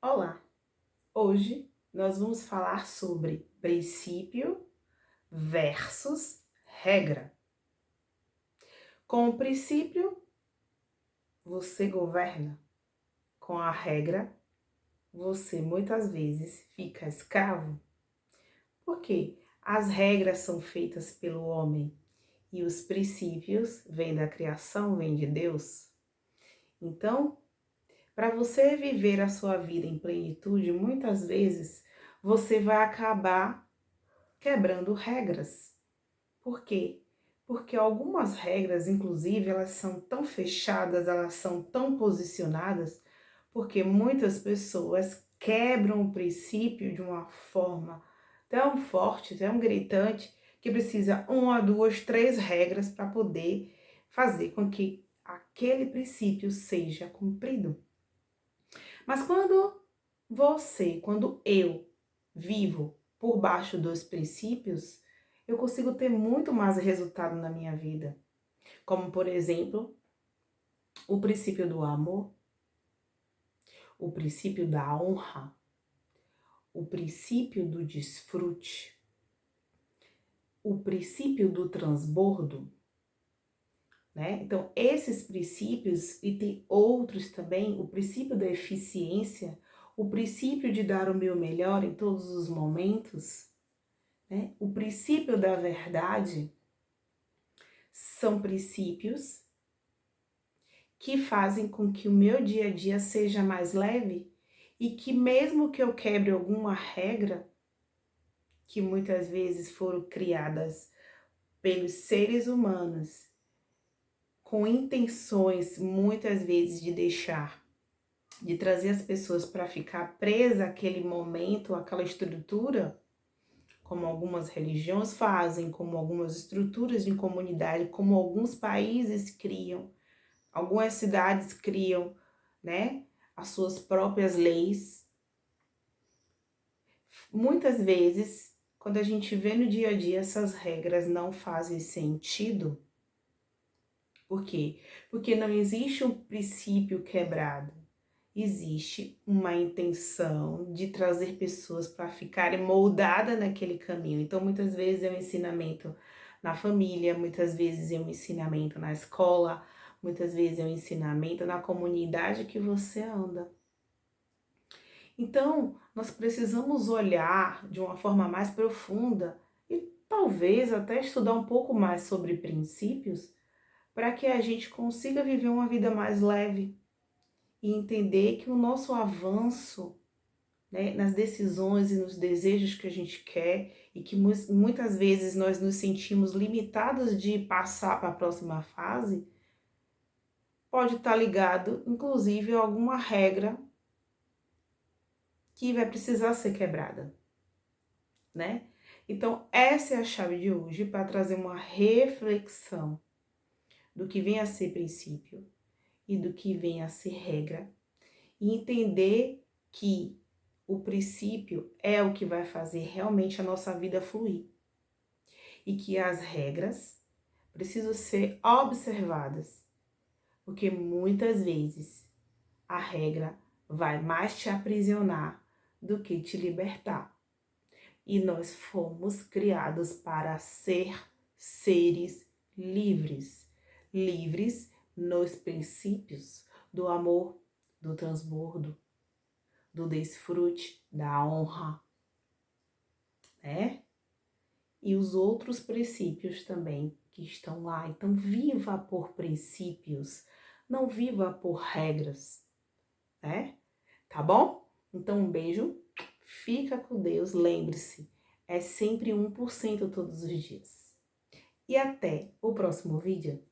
Olá! Hoje nós vamos falar sobre princípio versus regra. Com o princípio, você governa. Com a regra, você muitas vezes fica escravo. Por quê? As regras são feitas pelo homem e os princípios vêm da criação, vêm de Deus. Então, para você viver a sua vida em plenitude, muitas vezes você vai acabar quebrando regras. Por quê? Porque algumas regras, inclusive, elas são tão fechadas, elas são tão posicionadas, porque muitas pessoas quebram o princípio de uma forma tão forte, tão gritante, que precisa uma, duas, três regras para poder fazer com que aquele princípio seja cumprido. Mas quando eu vivo por baixo dos princípios, eu consigo ter muito mais resultado na minha vida. Como, por exemplo, o princípio do amor, o princípio da honra, o princípio do desfrute, o princípio do transbordo, né? Então, esses princípios, e tem outros também, o princípio da eficiência, o princípio de dar o meu melhor em todos os momentos, né? O princípio da verdade, são princípios que fazem com que o meu dia a dia seja mais leve e que mesmo que eu quebre alguma regra, que muitas vezes foram criadas pelos seres humanos, com intenções muitas vezes de trazer as pessoas para ficar presa àquele momento, àquela estrutura, como algumas religiões fazem, como algumas estruturas de comunidade, como alguns países criam, algumas cidades criam, né, as suas próprias leis. Muitas vezes, quando a gente vê no dia a dia, essas regras não fazem sentido. Por quê? Porque não existe um princípio quebrado. Existe uma intenção de trazer pessoas para ficarem moldadas naquele caminho. Então, muitas vezes é um ensinamento na família, muitas vezes é um ensinamento na escola, muitas vezes é um ensinamento na comunidade que você anda. Então, nós precisamos olhar de uma forma mais profunda e talvez até estudar um pouco mais sobre princípios para que a gente consiga viver uma vida mais leve e entender que o nosso avanço, né, nas decisões e nos desejos que a gente quer e que muitas vezes nós nos sentimos limitados de passar para a próxima fase, pode estar ligado, inclusive, a alguma regra que vai precisar ser quebrada, né? Então, essa é a chave de hoje para trazer uma reflexão do que vem a ser princípio e do que vem a ser regra, e entender que o princípio é o que vai fazer realmente a nossa vida fluir e que as regras precisam ser observadas, porque muitas vezes a regra vai mais te aprisionar do que te libertar. E nós fomos criados para ser seres livres, livres nos princípios do amor, do transbordo, do desfrute, da honra, né? E os outros princípios também que estão lá. Então, viva por princípios, não viva por regras, né? Tá bom? Então, um beijo, fica com Deus, lembre-se, é sempre 1% todos os dias. E até o próximo vídeo.